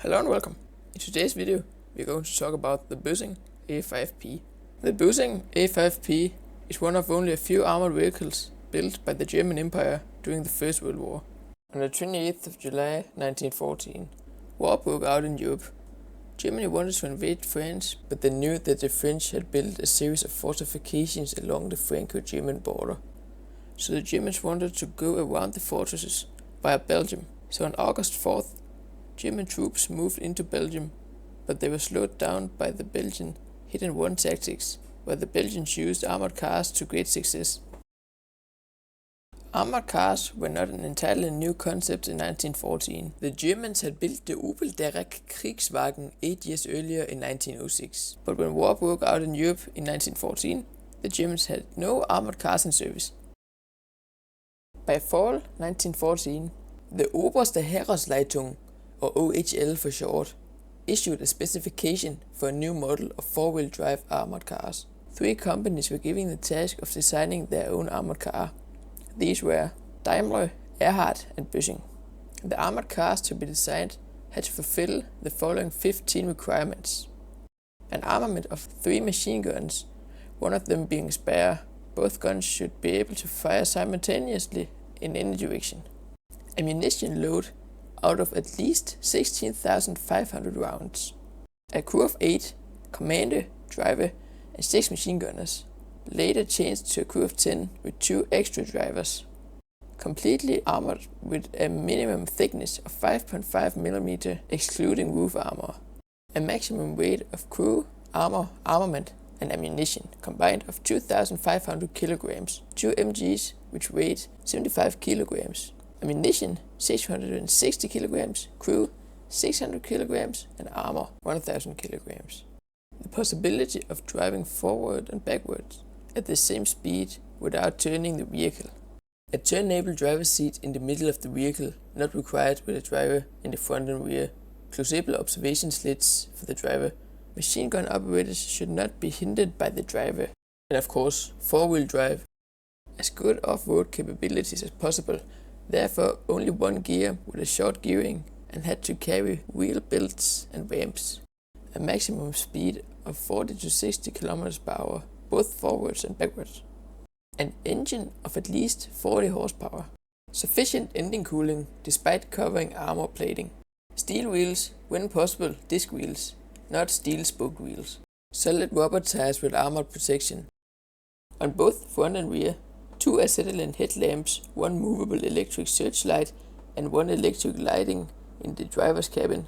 Hello and welcome. In today's video, we're going to talk about the Büssing A5P. The Büssing A5P is one of only a few armored vehicles built by the German Empire during the First World War. On the 28th of July 1914, war broke out in Europe. Germany wanted to invade France, but they knew that the French had built a series of fortifications along the Franco-German border. So the Germans wanted to go around the fortresses via Belgium. So on August 4th, German troops moved into Belgium, but they were slowed down by the Belgian hit-and-run tactics, where the Belgians used armored cars to great success. Armored cars were not an entirely new concept in 1914. The Germans had built the Opel Derek Kriegswagen 8 years earlier in 1906. But when war broke out in Europe in 1914, the Germans had no armored cars in service. By fall 1914, the Oberste Heeresleitung, or OHL for short, issued a specification for a new model of four-wheel drive armored cars. 3 companies were given the task of designing their own armored car. These were Daimler, Erhard and Büssing. The armored cars to be designed had to fulfill the following 15 requirements. An armament of 3 machine guns, one of them being spare. Both guns should be able to fire simultaneously in any direction. Ammunition load out of at least 16,500 rounds. A crew of 8, commander, driver, and 6 machine gunners, later changed to a crew of 10 with 2 extra drivers. Completely armored with a minimum thickness of 5.5 mm excluding roof armor. A maximum weight of crew, armament, and ammunition combined of 2,500 kilograms. 2 MGs which weighed 75 kilograms. Ammunition 660 kilograms, crew 600 kilograms, and armor 1,000 kilograms. The possibility of driving forward and backwards at the same speed without turning the vehicle. A turn-able driver's seat in the middle of the vehicle, not required with a driver in the front and rear. Closable observation slits for the driver. Machine gun operators should not be hindered by the driver. And of course, four-wheel drive. As good off-road capabilities as possible, therefore only one gear with a short gearing, and had to carry wheel belts and ramps. A maximum speed of 40 to 60 km per hour, both forwards and backwards. An engine of at least 40 horsepower. Sufficient engine cooling despite covering armor plating. Steel wheels, when possible disc wheels, not steel spoke wheels. Solid rubber tires with armored protection. On both front and rear, 2 acetylene headlamps, 1 movable electric searchlight, and 1 electric lighting in the driver's cabin.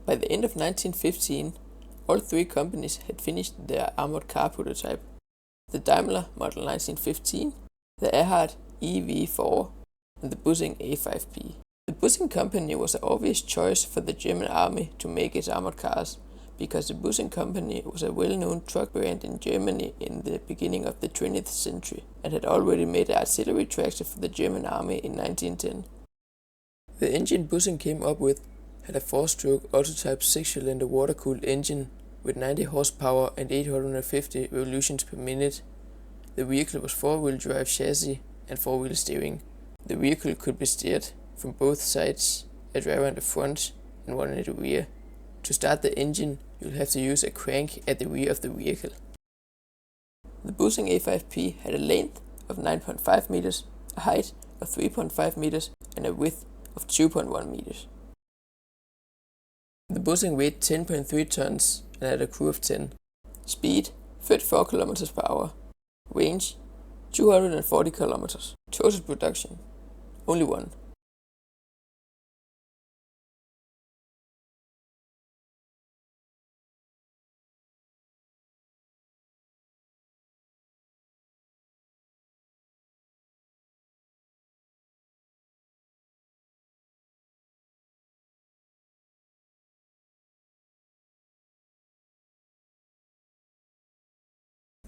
By the end of 1915, all 3 companies had finished their armored car prototype. The Daimler Model 1915, the Erhard EV4, and the Büssing A5P. The Büssing company was an obvious choice for the German army to make its armored cars, because the Büssing company was a well-known truck brand in Germany in the beginning of the 20th century and had already made an artillery tractor for the German army in 1910. The engine Büssing came up with had a 4-stroke Autotype 6-cylinder water-cooled engine with 90 horsepower and 850 revolutions per minute. The vehicle was 4-wheel drive chassis and 4-wheel steering. The vehicle could be steered from both sides, a driver in the front and one in the rear. To start the engine, you'll have to use a crank at the rear of the vehicle. The Büssing A5P had a length of 9.5 meters, a height of 3.5 meters, and a width of 2.1 meters. The Büssing weighed 10.3 tons and had a crew of 10. Speed 34 km per hour. Range 240 km. Total production only 1.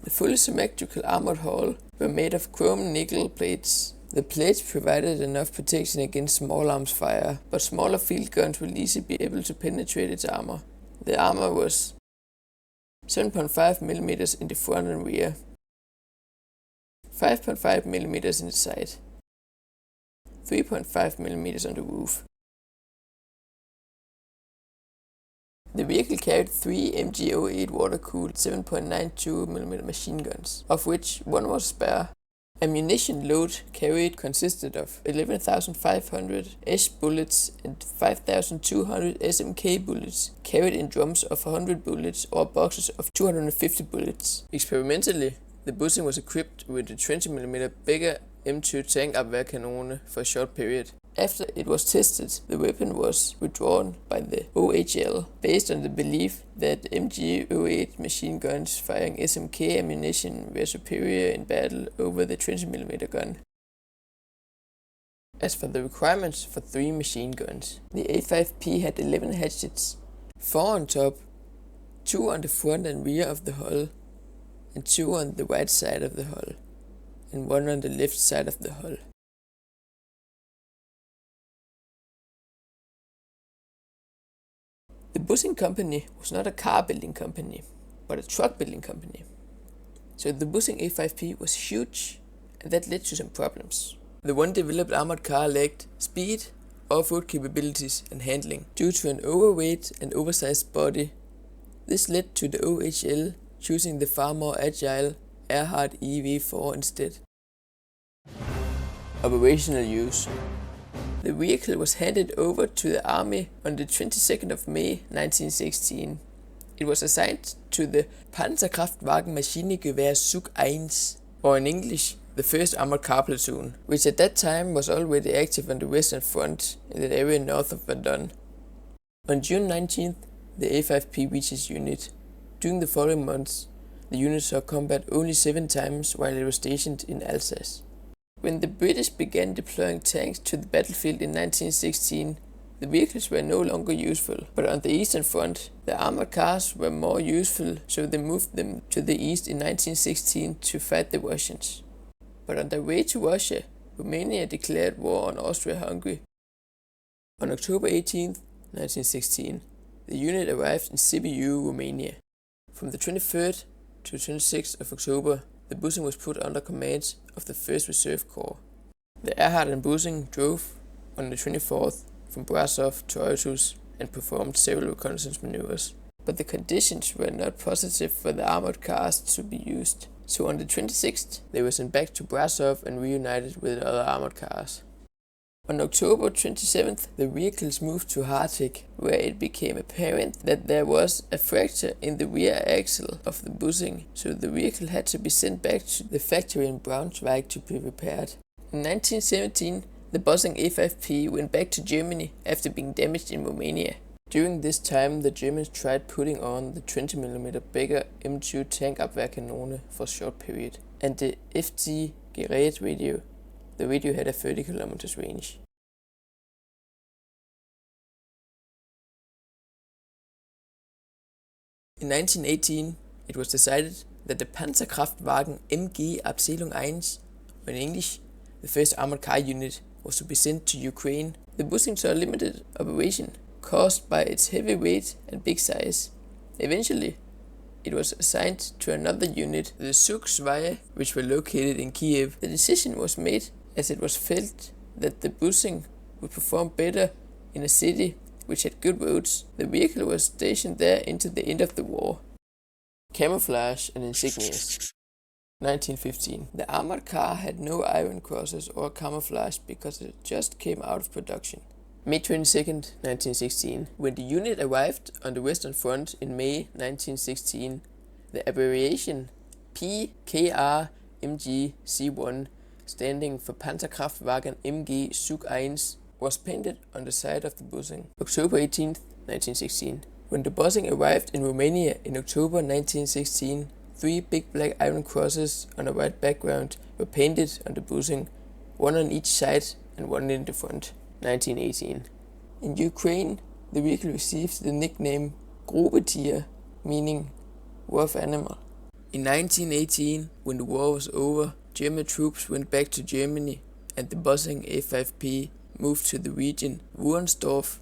The fully symmetrical armored hull were made of chrome nickel plates. The plates provided enough protection against small arms fire, but smaller field guns will easily be able to penetrate its armor. The armor was 7.5 mm in the front and rear, 5.5 mm in the side, 3.5 mm on the roof. The vehicle carried 3 MG08 water-cooled 7.92 mm machine guns, of which one was spare. Ammunition load carried consisted of 11,500 S bullets and 5,200 SMK bullets, carried in drums of 100 bullets or boxes of 250 bullets. Experimentally, the Büssing was equipped with a 20 mm bigger M2 tank-abwehrkanone for a short period. After it was tested, the weapon was withdrawn by the OHL, based on the belief that MG08 machine guns firing SMK ammunition were superior in battle over the 20mm gun. As for the requirements for 3 machine guns, the A5P had 11 hatchets, 4 on top, 2 on the front and rear of the hull, and 2 on the right side of the hull, and 1 on the left side of the hull. The Büssing company was not a car building company, but a truck building company. So the Büssing A5P was huge, and that led to some problems. The one developed armored car lacked speed, off-road capabilities and handling due to an overweight and oversized body. This led to the OHL choosing the far more agile armoured EV4 instead. Operational use. The vehicle was handed over to the Army on the 22nd of May 1916. It was assigned to the Panzerkraftwagen Maschinengewehr Zug 1, or in English, the 1st Armored Car Platoon, which at that time was already active on the Western Front in the area north of Verdun. On June 19th, the A5P reached its unit. During the following months, the unit saw combat only 7 times while it was stationed in Alsace. When the British began deploying tanks to the battlefield in 1916, the vehicles were no longer useful, but on the Eastern Front, the armored cars were more useful, so they moved them to the east in 1916 to fight the Russians. But on their way to Russia, Romania declared war on Austria-Hungary. On October 18, 1916, the unit arrived in Sibiu, Romania. From the 23rd to 26th of October, the Büssing was put under command of the 1st Reserve Corps. The Erhard and Büssing drove on the 24th from Brasov to Oitus and performed several reconnaissance maneuvers. But the conditions were not positive for the armored cars to be used, so on the 26th they were sent back to Brasov and reunited with other armored cars. On October 27th, the vehicles moved to Hartwig, where it became apparent that there was a fracture in the rear axle of the Büssing, so the vehicle had to be sent back to the factory in Braunschweig to be repaired. In 1917, the Büssing A5P went back to Germany after being damaged in Romania. During this time, the Germans tried putting on the 20mm bigger M2 tank-abwehrkanone for a short period, and the FT Gerät radio. The radio had a 30 km range. In 1918, it was decided that the Panzerkraftwagen MG Abteilung 1, or in English, the 1st Armored Car Unit, was to be sent to Ukraine. The Büssing saw limited operation, caused by its heavy weight and big size. Eventually, it was assigned to another unit, the Zug 2, which were located in Kiev. The decision was made as it was felt that the Büssing would perform better in a city which had good roads. The vehicle was stationed there until the end of the war. Camouflage and insignias. 1915. The armored car had no iron crosses or camouflage because it just came out of production. May 22nd, 1916. When the unit arrived on the Western Front in May 1916, the abbreviation PKR MG C1, standing for Panzerkraftwagen MG Zug 1, was painted on the side of the Büssing. October 18, 1916. When the Büssing arrived in Romania in October 1916, 3 big black iron crosses on a white background were painted on the Büssing, 1 on each side and 1 in the front. 1918. In Ukraine, the vehicle received the nickname Grubetier, meaning rough animal. In 1918, when the war was over, German troops went back to Germany and the Büssing A5P moved to the region Wunstorf.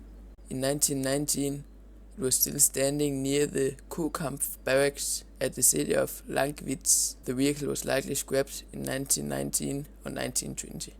In 1919, it was still standing near the Kuhkampf barracks at the city of Lankwitz. The vehicle was likely scrapped in 1919 or 1920.